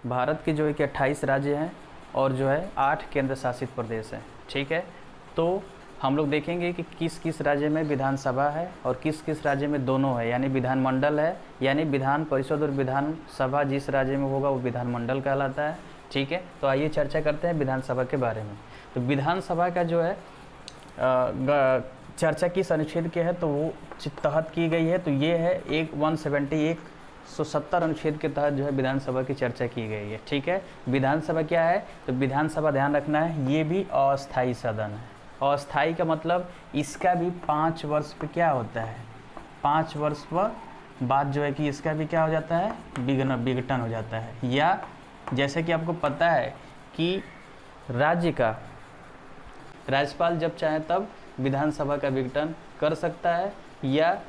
भारत के जो है कि 28 राज्य हैं और जो है 8 केंद्र शासित प्रदेश हैं। ठीक है, तो हम लोग देखेंगे कि किस किस राज्य में विधानसभा है और किस किस राज्य में दोनों है, यानी विधानमंडल है, यानी विधान परिषद और विधानसभा जिस राज्य में होगा वो विधानमंडल कहलाता है। ठीक है, तो आइए चर्चा करते हैं विधानसभा के बारे में। तो विधानसभा का जो है चर्चा किस अनुच्छेद के है तो वो तहत की गई है, तो ये है 170 अनुच्छेद के तहत जो है विधानसभा की चर्चा की गई है। ठीक है, विधानसभा क्या है तो विधानसभा, ध्यान रखना है, ये भी अस्थाई सदन है। अस्थाई का मतलब इसका भी 5 वर्ष पे क्या होता है, 5 वर्ष पर बाद जो है कि इसका भी क्या हो जाता है, विघटन हो जाता है। या जैसे कि आपको पता है कि राज्य का राज्यपाल जब चाहे तब विधानसभा का विघटन कर सकता है, या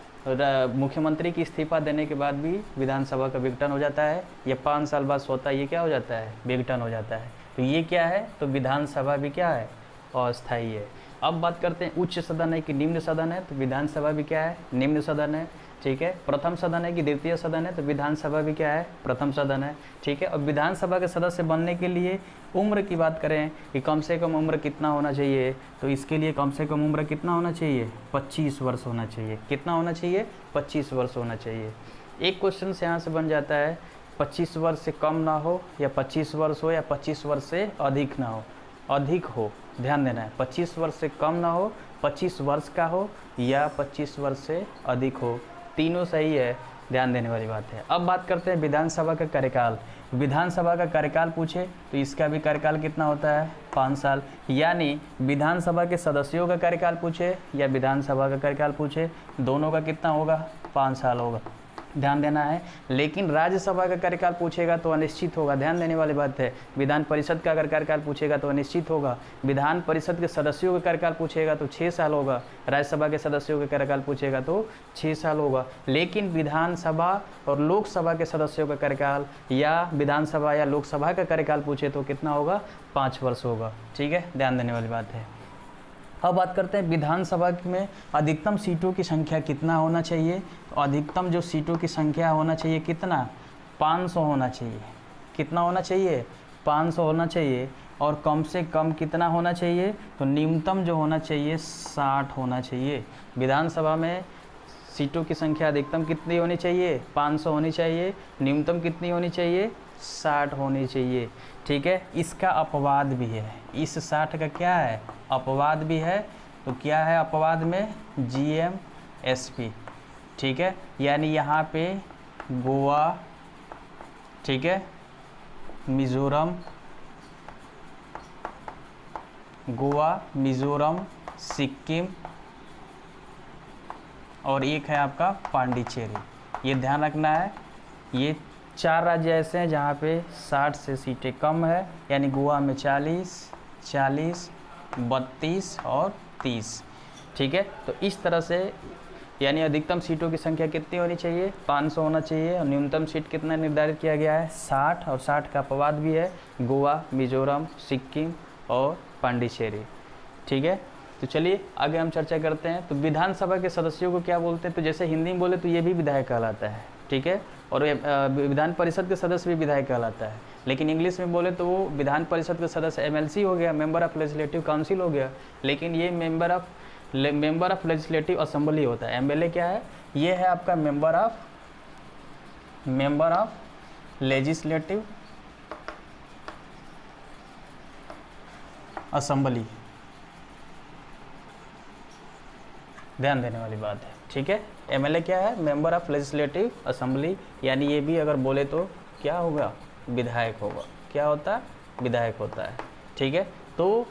मुख्यमंत्री की इस्तीफा देने के बाद भी विधानसभा का विघटन हो जाता है, या 5 साल बाद स्वतः ये क्या हो जाता है, विघटन हो जाता है। तो ये क्या है तो विधानसभा भी क्या है, अस्थायी है। अब बात करते हैं उच्च सदन है कि निम्न सदन है, तो विधानसभा भी क्या है, निम्न सदन है। ठीक है, प्रथम सदन है कि द्वितीय सदन है, तो विधानसभा भी क्या है, प्रथम सदन है। ठीक है, और विधानसभा के सदस्य बनने के लिए उम्र की बात करें कि कम से कम उम्र कितना होना चाहिए, तो इसके लिए कम से कम उम्र कितना होना चाहिए, 25 वर्ष होना चाहिए। कितना होना चाहिए, 25 वर्ष होना चाहिए। एक क्वेश्चन से यहाँ से बन जाता है 25 वर्ष से कम ना हो, या 25 वर्ष हो, या 25 वर्ष से अधिक ना हो, अधिक हो, ध्यान देना है। 25 वर्ष से कम ना हो, 25 वर्ष का हो, या 25 वर्ष से अधिक हो, तीनों सही है, ध्यान देने वाली बात है। अब बात करते हैं विधानसभा का कार्यकाल। विधानसभा का कार्यकाल पूछे तो इसका भी कार्यकाल कितना होता है, 5 साल। यानी विधानसभा के सदस्यों का कार्यकाल पूछे या विधानसभा का कार्यकाल पूछे, दोनों का कितना होगा, 5 साल होगा, ध्यान देना है। लेकिन राज्यसभा का कार्यकाल पूछेगा तो अनिश्चित होगा, ध्यान देने वाली बात है। विधान परिषद का अगर कार्यकाल पूछेगा तो अनिश्चित होगा। विधान परिषद के सदस्यों का कार्यकाल पूछेगा तो 6 साल होगा। राज्यसभा के सदस्यों का कार्यकाल पूछेगा तो 6 साल होगा। लेकिन विधानसभा और लोकसभा के सदस्यों का कार्यकाल या विधानसभा या लोकसभा का कार्यकाल पूछे तो कितना होगा, 5 वर्ष होगा। ठीक है, ध्यान देने वाली बात है। अब बात करते हैं विधानसभा में अधिकतम सीटों की संख्या कितना होना चाहिए। तो अधिकतम जो सीटों की संख्या होना चाहिए कितना, 500 होना चाहिए। कितना होना चाहिए, 500 होना चाहिए। और कम से कम कितना होना चाहिए, तो न्यूनतम जो होना चाहिए 60 होना चाहिए। विधानसभा में सीटों की संख्या अधिकतम कितनी होनी चाहिए, 500 होनी चाहिए। न्यूनतम कितनी होनी चाहिए, 60 होनी चाहिए। ठीक है, इसका अपवाद भी है, इस 60 का क्या है, अपवाद भी है। तो क्या है अपवाद में, GMSP। ठीक है, यानी यहाँ पे गोवा, ठीक है, मिज़ोरम, गोवा, मिज़ोरम, सिक्किम और एक है आपका पांडिचेरी। ये ध्यान रखना है, ये 4 राज्य ऐसे हैं जहाँ पे 60 से सीटें कम है, यानी गोवा में 40, 32 और 30। ठीक है, तो इस तरह से यानी अधिकतम सीटों की संख्या कितनी होनी चाहिए, 500 होना चाहिए। और न्यूनतम सीट कितना निर्धारित किया गया है, 60, और 60 का अपवाद भी है, गोवा, मिज़ोरम, सिक्किम और पांडिचेरी। ठीक है, तो चलिए आगे हम चर्चा करते हैं। तो विधानसभा के सदस्यों को क्या बोलते हैं, तो जैसे हिंदी में बोले तो ये भी विधायक कहलाता है। ठीक है, और विधान परिषद के सदस्य भी विधायक कहलाता है। लेकिन इंग्लिश में बोले तो वो विधान परिषद के सदस्य MLC हो गया, मेंबर ऑफ लेजिस्लेटिव काउंसिल हो गया। लेकिन ये मेंबर ऑफ लेजिस्लेटिव असेंबली होता है। MLA क्या है, ये है आपका मेंबर ऑफ लेजिस्लेटिव असेंबली, ध्यान देने वाली बात है। ठीक है, MLA क्या है, मेंबर ऑफ लेजिस्लेटिव असेंबली, यानी ये भी अगर बोले तो क्या होगा, विधायक होगा। क्या होता है, विधायक होता है। ठीक है, तो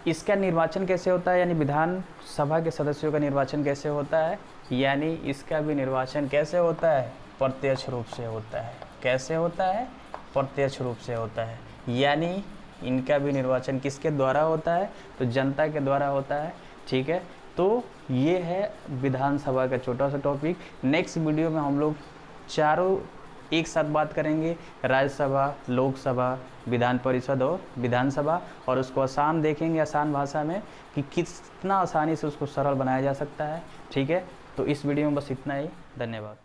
इसका निर्वाचन कैसे होता है, यानी विधानसभा के सदस्यों का निर्वाचन कैसे होता है, यानी इसका भी निर्वाचन कैसे होता है, प्रत्यक्ष रूप से होता है। कैसे होता है, प्रत्यक्ष रूप से होता है। यानी इनका भी निर्वाचन किसके द्वारा होता है, तो जनता के द्वारा होता है। ठीक है, तो ये है विधानसभा का छोटा सा टॉपिक। नेक्स्ट वीडियो में हम लोग चारों एक साथ बात करेंगे, राज्यसभा, लोकसभा, विधान परिषद और विधानसभा, और उसको आसान देखेंगे, आसान भाषा में कि कितना आसानी से उसको सरल बनाया जा सकता है। ठीक है, तो इस वीडियो में बस इतना ही, धन्यवाद।